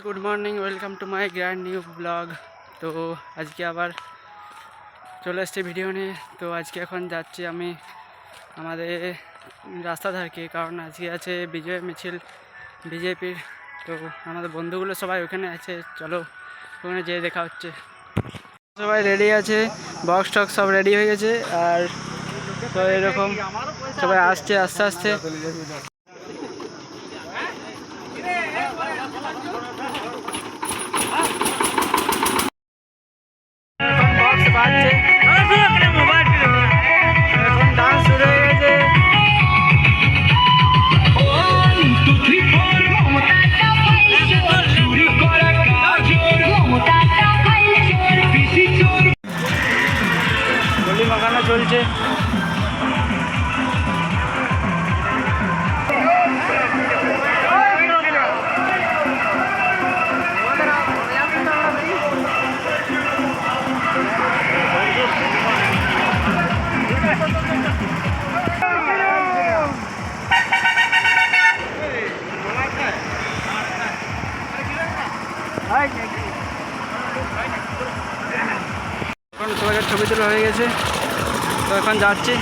Good morning, welcome to my grand new blog. তো আজকে আবার চলে এসছে ভিডিও নিয়ে। তো আজকে এখন যাচ্ছি আমি আমাদের রাস্তা ধারকে, কারণ আজকে আছে বিজয় মিছিল বিজেপির। তো আমাদের বন্ধুগুলো সবাই ওখানে আছে, চলো ওখানে যেয়ে দেখা হচ্ছে। সবাই রেডি আছে, বক্স টক্স সব রেডি হয়ে গেছে। আর তো এরকম সবাই আসছে আস্তে আস্তে। এখন ডান্স শুরু হয়ে গেছে। গলি মাখানো চলছে। এখন সবাই ছবি তোলা হয়ে গেছে, তো এখন যাচ্ছি।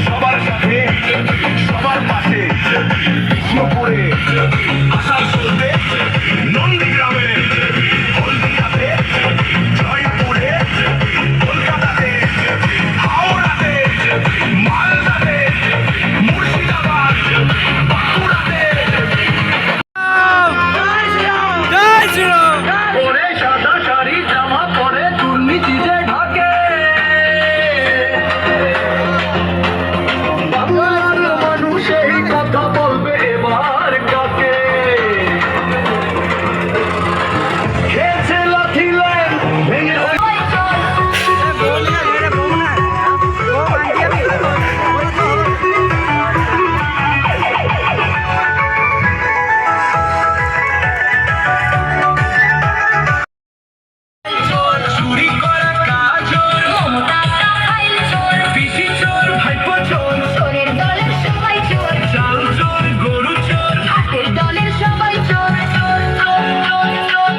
সবার সাথে সবার পাশে কৃষ্ণপুরে আসার শুনতে নন্দীগ্রামে হলদিয়াতে জয়পুরে কলকাতাতে হাওড়াতে মালদাতে মুর্শিদাবাদ বাঁকুড়াতে পরে সাদা শাড়ি জামা পরে চুন্নি চিজে ঢাকে সেই কথা বলবে এবার কাকে খেয়েছে লাথি লাইন ভেঙে চুরি করা কাজল পিসি চোর ভাইপো চোর চোরের দলের সবাই চোর, চাল চোর গরু চোর হাতের দলের সবাই চোর, চোর, চোর, চোর, চোর।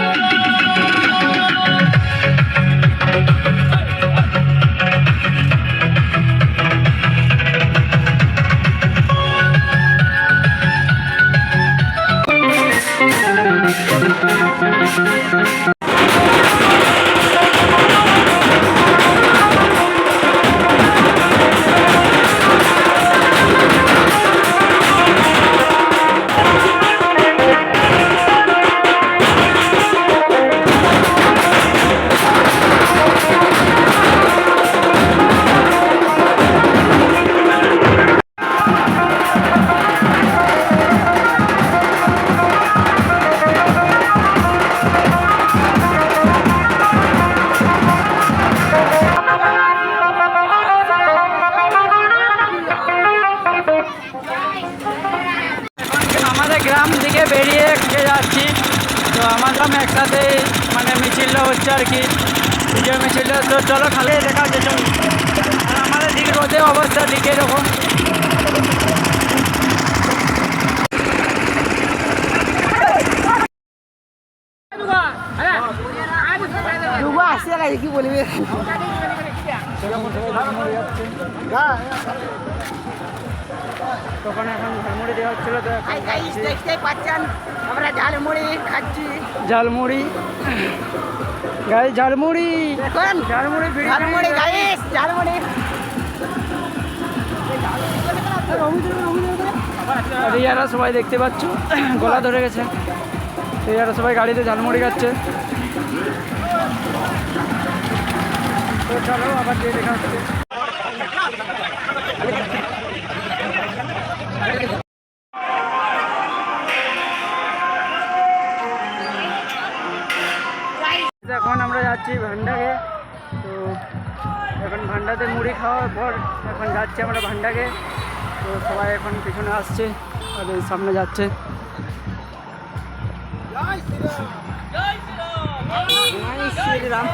আমাদের গ্রাম থেকে বেরিয়ে যাচ্ছি। তো আমার গ্রাম একসাথে মানে মিছিলটা হচ্ছে আর কি, বিজয় মিছিলটা। তো চলো খালি দেখা হচ্ছে। চলো। আর আমাদের দিক রোদে অবস্থা দিকে এরকম। কি বলবি? তখন এখন ঝালমুড়ি দেওয়া হচ্ছিল। তো দেখতেই পাচ্ছেন আমরা ঝালমুড়ি খাচ্ছি। ঝালমুড়ি গাই, ঝালমুড়ি দেখুন ঝালমুড়ি ঝালমুড়ি গাইস, ঝালমুড়ি। আর ইয়ারা সবাই দেখতে পাচ্ছ গলা ধরে গেছে। ইয়ারা সবাই গাড়িতে ঝালমুড়ি খাচ্ছে। তো চলো আবার দিয়ে দেখা হচ্ছে। এখন আমরা যাচ্ছি ভান্ডাকে। তো এখন ভান্ডাতে মুড়ি খাওয়ার পর এখন যাচ্ছি আমরা ভান্ডাকে। তো সবাই এখন পিছনে আসছে আর এই সামনে যাচ্ছে। জয় শ্রীরাম।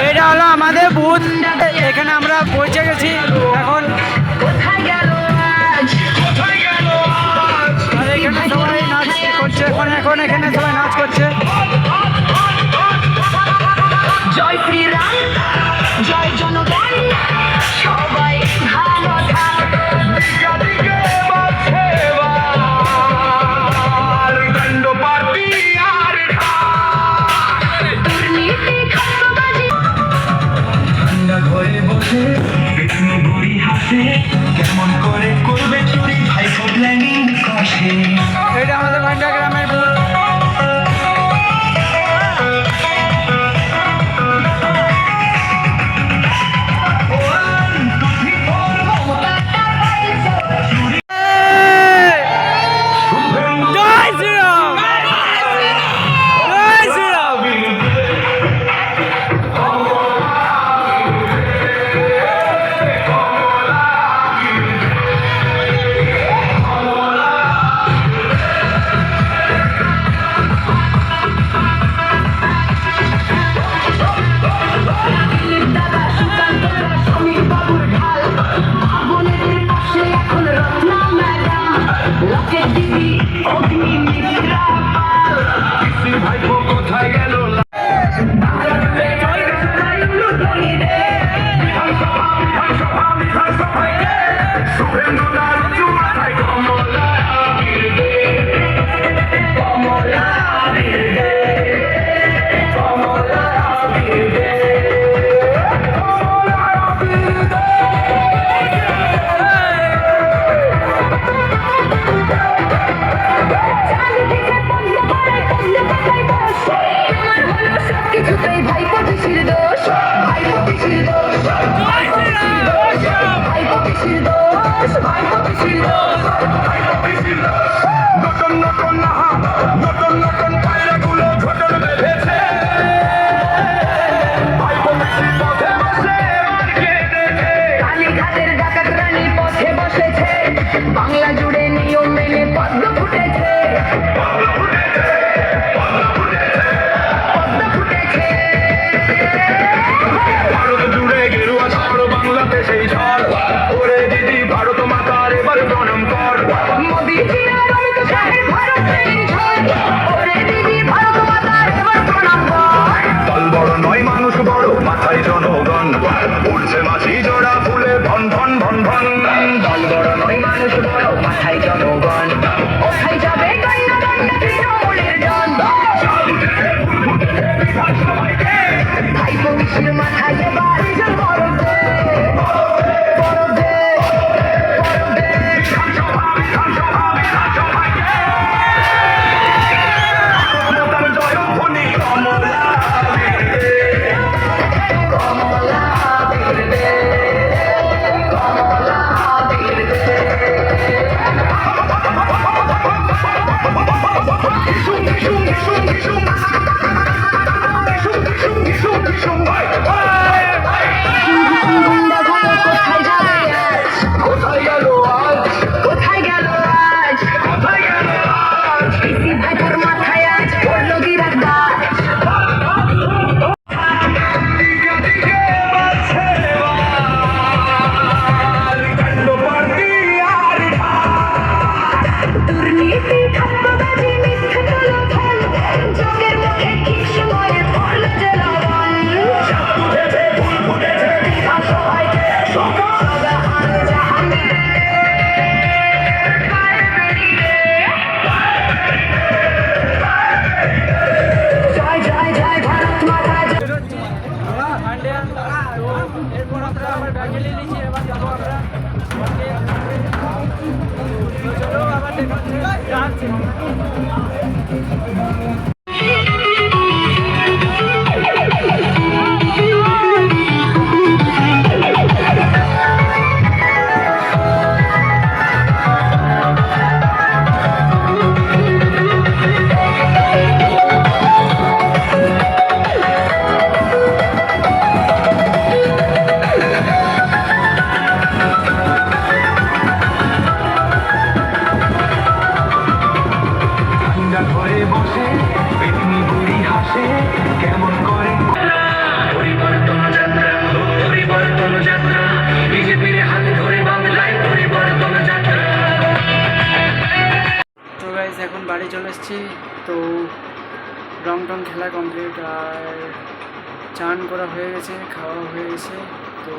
এটা হলো আমাদের বুথ। এখানে আমরা পৌঁছে গেছি এখন। আর এখানে সবাই নাচ করছে এখন এখানে সবাই নাচ করছে। জয় শ্রীরাম, জয় জনগণ, সবাই ভালো থাকো। দুর্নীতি খাতবাজি ঘরে বসে পেছনে গড়ি হাসে, কেমন করে করবে চুরি ভাইফো প্ল্যানিং কষে। এটা আমাদের ভান্ডা গ্রামের বুথ। মাথায় জনগণ উঠছে মাছি জোড়া ফুলে ভন ভন ভন ভন দল বড় নয় মানুষ বড় মাথায় জনগণ কোথায় যাবে গন্ডা গন্ডা তৃণমূলের জন ভাইপো বিষ্ণু মাথায় এবার জল বড় দে বড় দে বড় দে জয়ধ্বনি কমলা কমলা বিরদে কমলা বিরদে শুম শুম শুম শুম শুম শুম ভাই গুন্ডা গুলো কোথায় যাবে আজ কোথায় গেল আজ কোথায় গেল আজ কোথায় গেল আজ পিসি ভাইপোর মাথায় আজ পড়লো গিরার দাজ দিকে দিকে বাজছে কাণ্ড পার্টি আর দুর্নীতি ঠাপ্পাবাজি মিথ্যে প্রলোভন যোগের মুখে ঠিক সময়ে পড়লো যে লবণ উঠেছে ফুল ফুটেছে বিভা সবাইকে সবাহান জাহানে জয় জয় জয় ভারত মাতা এরপর আমরা আবার ব্যাগে নিয়ে নিচ্ছি, এবার যাবো আমরা তো চলো আবার দেখা হচ্ছে যাচ্ছি। ঠান্ডা ঘরে বসে পেতনি বুড়ি হাসে কেমন করে পরিবর্তন যাত্রা পরিবর্তন যাত্রা বিজেপির হাত ধরে বাংলায় পরিবর্তন যাত্রা তো গাইজ এখন বাড়ি চলে এসেছি। তো রং টং খেলা কমপ্লিট আর চান করা হয়ে গেছে, খাওয়া হয়ে গেছে। তো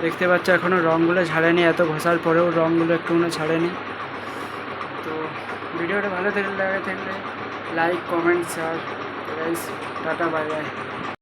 দেখতে পাচ্ছ এখনও রঙগুলো ছাড়েনি, এত ঘষার পরেও রঙগুলো একটুও ছাড়েনি। তো ভিডিওটা ভালো লাগে থাকলে like comment share. Guys tata bye bye.